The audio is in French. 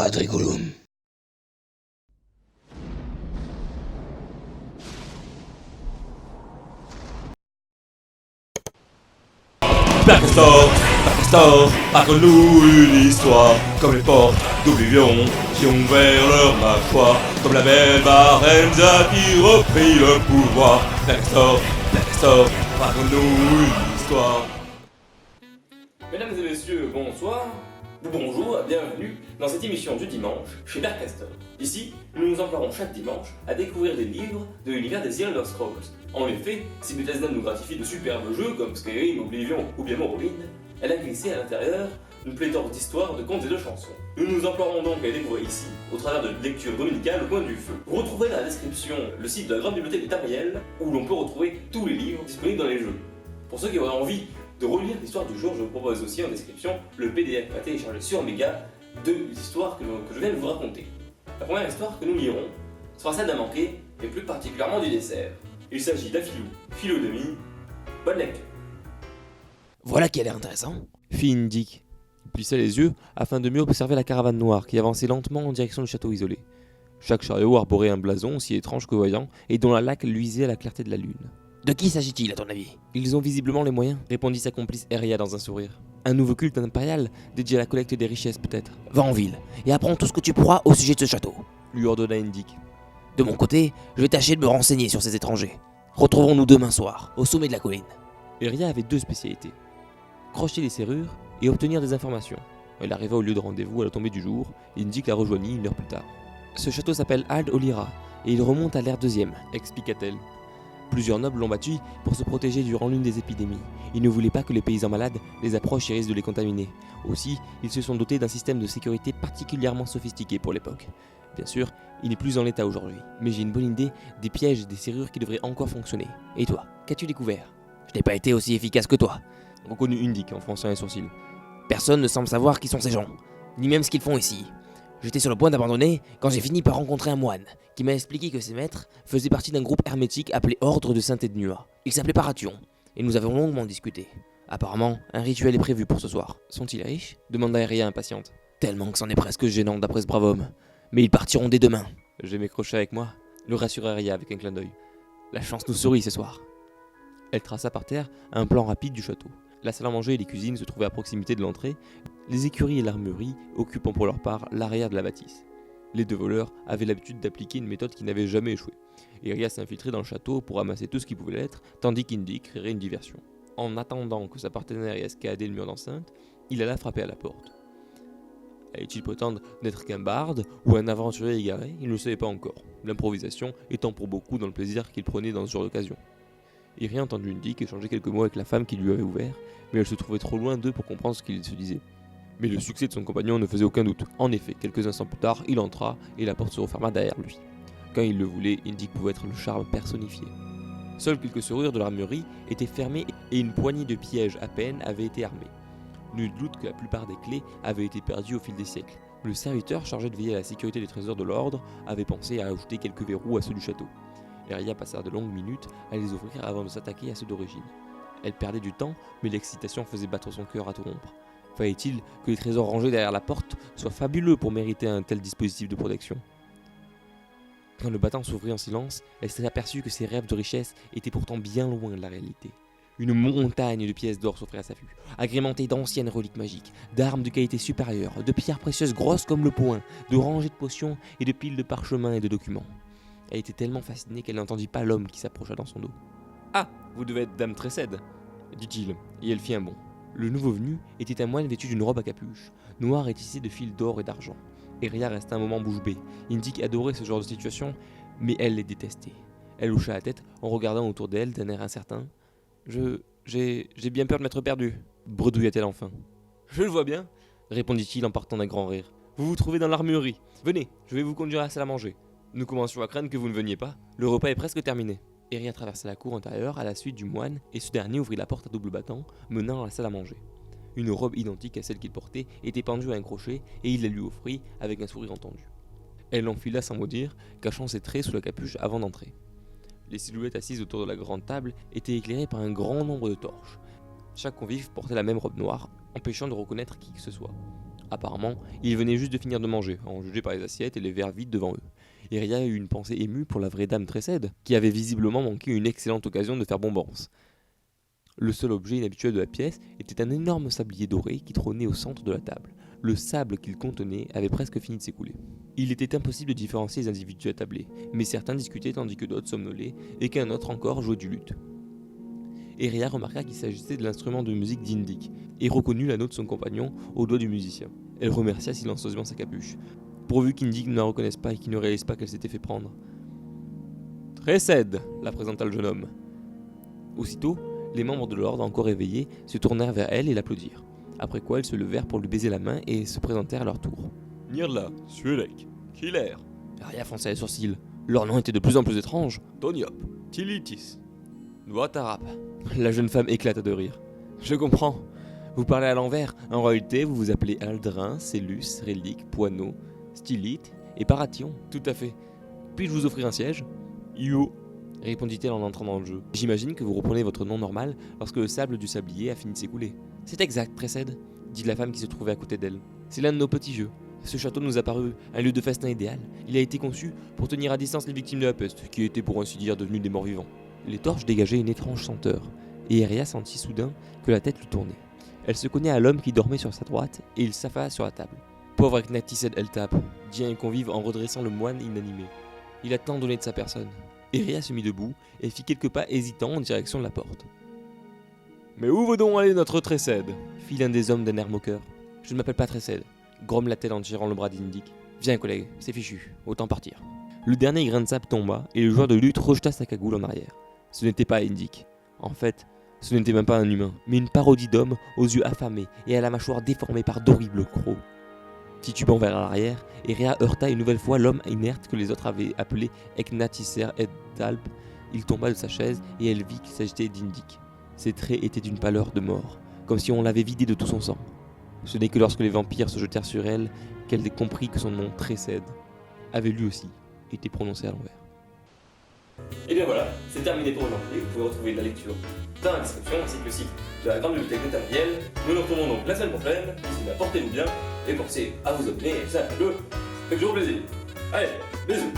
Quadriculum. Père Castor, raconte-nous une histoire, comme les portes d'Oblivion qui ont ouvert leur mâchoire, comme la belle Varenne qui reprit le pouvoir. Père Castor, raconte-nous une histoire. Mesdames et messieurs, bonsoir, ou bonjour, bienvenue dans cette émission du dimanche chez Père Castor. Ici, nous nous emploierons chaque dimanche à découvrir des livres de l'univers des The Elder Scrolls. En effet, si Bethesda nous gratifie de superbes jeux comme Skyrim, Oblivion ou bien Morrowind, elle a glissé à l'intérieur une pléthore d'histoires, de contes et de chansons. Nous nous emploierons donc à découvrir ici, au travers de lectures dominicales au coin du feu. Vous retrouverez dans la description le site de la grande bibliothèque des Tamriel, où l'on peut retrouver tous les livres disponibles dans les jeux. Pour ceux qui auraient envie de relire l'histoire du jour, je vous propose aussi en description le PDF à télécharger sur Mega de l'histoire que je viens de vous raconter. La première histoire que nous lirons sera celle d'un manqué, et plus particulièrement du dessert. Il s'agit d'Afilou, Philodémie. Bonne lecture. Voilà qui a l'air intéressant. Fit Indik. Il plissait les yeux afin de mieux observer la caravane noire qui avançait lentement en direction du château isolé. Chaque chariot arborait un blason aussi étrange que voyant et dont la laque luisait à la clarté de la lune. De qui s'agit-il à ton avis? Ils ont visiblement les moyens, répondit sa complice Eria dans un sourire. Un nouveau culte impérial, dédié à la collecte des richesses peut-être. Va en ville et apprends tout ce que tu pourras au sujet de ce château. Lui ordonna Indik. De mon côté, je vais tâcher de me renseigner sur ces étrangers. Retrouvons-nous demain soir, au sommet de la colline. Eria avait deux spécialités. Crocher les serrures et obtenir des informations. Elle arriva au lieu de rendez-vous à la tombée du jour, et Indik la rejoignit une heure plus tard. Ce château s'appelle Ald Olira, et il remonte à l'ère deuxième, expliqua-t-elle. Plusieurs nobles l'ont bâti pour se protéger durant l'une des épidémies. Ils ne voulaient pas que les paysans malades les approchent et risquent de les contaminer. Aussi, ils se sont dotés d'un système de sécurité particulièrement sophistiqué pour l'époque. Bien sûr, il n'est plus en l'état aujourd'hui, mais j'ai une bonne idée des pièges et des serrures qui devraient encore fonctionner. Et toi, qu'as-tu découvert? Je n'ai pas été aussi efficace que toi. Reconnut Indik en fronçant les sourcils. Personne ne semble savoir qui sont ces gens, ni même ce qu'ils font ici. J'étais sur le point d'abandonner quand j'ai fini par rencontrer un moine qui m'a expliqué que ses maîtres faisaient partie d'un groupe hermétique appelé Ordre de Saint-Ednua. Il s'appelait Parathion, et nous avons longuement discuté. Apparemment, un rituel est prévu pour ce soir. Sont-ils riches? Demanda Eria impatiente. Tellement que c'en est presque gênant d'après ce brave homme. Mais ils partiront dès demain. J'ai mes crochets avec moi, le rassura Eria avec un clin d'œil. La chance nous sourit ce soir. Elle traça par terre un plan rapide du château. La salle à manger et les cuisines se trouvaient à proximité de l'entrée, les écuries et l'armurerie occupant pour leur part l'arrière de la bâtisse. Les deux voleurs avaient l'habitude d'appliquer une méthode qui n'avait jamais échoué. Eria s'infiltrait dans le château pour ramasser tout ce qui pouvait l'être, tandis qu'Indik créerait une diversion. En attendant que sa partenaire ait escaladé le mur d'enceinte, il alla frapper à la porte. Allait-il prétendre n'être qu'un barde ou un aventurier égaré? Il ne le savait pas encore, l'improvisation étant pour beaucoup dans le plaisir qu'il prenait dans ce genre d'occasion. Eria entendit Indik échanger quelques mots avec la femme qui lui avait ouvert, mais elle se trouvait trop loin d'eux pour comprendre ce qu'il se disait. Mais le succès de son compagnon ne faisait aucun doute. En effet, quelques instants plus tard, il entra et la porte se referma derrière lui. Quand il le voulait, Indik pouvait être le charme personnifié. Seules quelques serrures de l'armurerie étaient fermées et une poignée de pièges à peine avait été armée. Nul doute que la plupart des clés avaient été perdues au fil des siècles. Le serviteur chargé de veiller à la sécurité des trésors de l'ordre avait pensé à ajouter quelques verrous à ceux du château. Eria passa de longues minutes à les ouvrir avant de s'attaquer à ceux d'origine. Elle perdait du temps, mais l'excitation faisait battre son cœur à tout rompre. Fallait-il que les trésors rangés derrière la porte soient fabuleux pour mériter un tel dispositif de protection? Quand le battant s'ouvrit en silence, elle s'est aperçue que ses rêves de richesse étaient pourtant bien loin de la réalité. Une montagne de pièces d'or s'offrait à sa vue, agrémentée d'anciennes reliques magiques, d'armes de qualité supérieure, de pierres précieuses grosses comme le poing, de rangées de potions et de piles de parchemins et de documents. Elle était tellement fascinée qu'elle n'entendit pas l'homme qui s'approcha dans son dos. « Ah, vous devez être Dame Tressède » dit-il, et elle fit un bond. Le nouveau venu était un moine vêtu d'une robe à capuche, noire et tissée de fils d'or et d'argent. Eria resta un moment bouche bée. Indik adorait ce genre de situation, mais elle les détestait. Elle hocha la tête en regardant autour d'elle d'un air incertain. J'ai bien peur de m'être perdu, bredouilla-t-elle enfin. Je le vois bien, répondit-il en partant d'un grand rire. Vous vous trouvez dans l'armurerie. Venez, je vais vous conduire à la salle à manger. Nous commencions à craindre que vous ne veniez pas. Le repas est presque terminé. Eria traversa la cour intérieure à la suite du moine et ce dernier ouvrit la porte à double battant, menant à la salle à manger. Une robe identique à celle qu'il portait était pendue à un crochet et il la lui offrit avec un sourire entendu. Elle l'enfila sans mot dire, cachant ses traits sous la capuche avant d'entrer. Les silhouettes assises autour de la grande table étaient éclairées par un grand nombre de torches. Chaque convive portait la même robe noire, empêchant de reconnaître qui que ce soit. Apparemment, ils venaient juste de finir de manger, en juger par les assiettes et les verres vides devant eux. Iria eut une pensée émue pour la vraie dame Trécède, qui avait visiblement manqué une excellente occasion de faire bombance. Le seul objet inhabituel de la pièce était un énorme sablier doré qui trônait au centre de la table. Le sable qu'il contenait avait presque fini de s'écouler. Il était impossible de différencier les individus attablés, mais certains discutaient tandis que d'autres somnolaient et qu'un autre encore jouait du luth. Iria remarqua qu'il s'agissait de l'instrument de musique d'Indik et reconnut l'anneau de son compagnon au doigt du musicien. Elle remercia silencieusement sa capuche, pourvu qu'Indik ne la reconnaisse pas et qu'il ne réalise pas qu'elle s'était fait prendre. « Trécède !» la présenta le jeune homme. Aussitôt, les membres de l'ordre encore éveillés se tournèrent vers elle et l'applaudirent, après quoi ils se levèrent pour lui baiser la main et se présentèrent à leur tour. Nirla, Suelek, Killer, Iria fronça les sourcils. Leurs noms étaient de plus en plus étranges. Toniop, Tilitis, Noatarap. La jeune femme éclata de rire. Je comprends. Vous parlez à l'envers. En réalité, vous vous appelez Aldrin, Célus, Relique, Poineau, Stylite et Paration. Tout à fait. Puis-je vous offrir un siège ? Io, Répondit-elle en entrant dans le jeu. J'imagine que vous reprenez votre nom normal lorsque le sable du sablier a fini de s'écouler. C'est exact, Trécède, dit la femme qui se trouvait à côté d'elle. C'est l'un de nos petits jeux. Ce château nous a paru un lieu de festin idéal. Il a été conçu pour tenir à distance les victimes de la peste, qui étaient pour ainsi dire devenues des morts vivants. Les torches dégageaient une étrange senteur, et Iria sentit soudain que la tête lui tournait. Elle se cogna à l'homme qui dormait sur sa droite, et il s'affala sur la table. Pauvre Eknatised Eltap, dit un convive en redressant le moine inanimé. Il a tant donné de sa personne. Iria se mit debout et fit quelques pas hésitants en direction de la porte. mais où veut donc aller notre Trécède ? Fit l'un des hommes d'un air moqueur. Je ne m'appelle pas Trécède, grommela-t-elle en tirant le bras d'Indik. Viens, collègue, c'est fichu, autant partir. Le dernier grain de sable tomba et le joueur de lutte rejeta sa cagoule en arrière. Ce n'était pas Indik. En fait, ce n'était même pas un humain, mais une parodie d'homme aux yeux affamés et à la mâchoire déformée par d'horribles crocs. Titubant vers l'arrière, Iria heurta une nouvelle fois l'homme inerte que les autres avaient appelé Eknatisser Edalp. Il tomba de sa chaise et elle vit qu'il s'agissait d'Indik. Ses traits étaient d'une pâleur de mort, comme si on l'avait vidé de tout son sang. Ce n'est que lorsque les vampires se jetèrent sur elle qu'elle comprit que son nom Trécède avait lui aussi été prononcé à l'envers. Et bien voilà, c'est terminé pour aujourd'hui. Vous pouvez retrouver la lecture dans la description ainsi que le site de la grande bibliothèque de Tamriel. Nous nous retrouvons donc la semaine prochaine. D'ici là, portez-vous bien et pensez à vous abonner et ça fait toujours plaisir. Allez, bisous.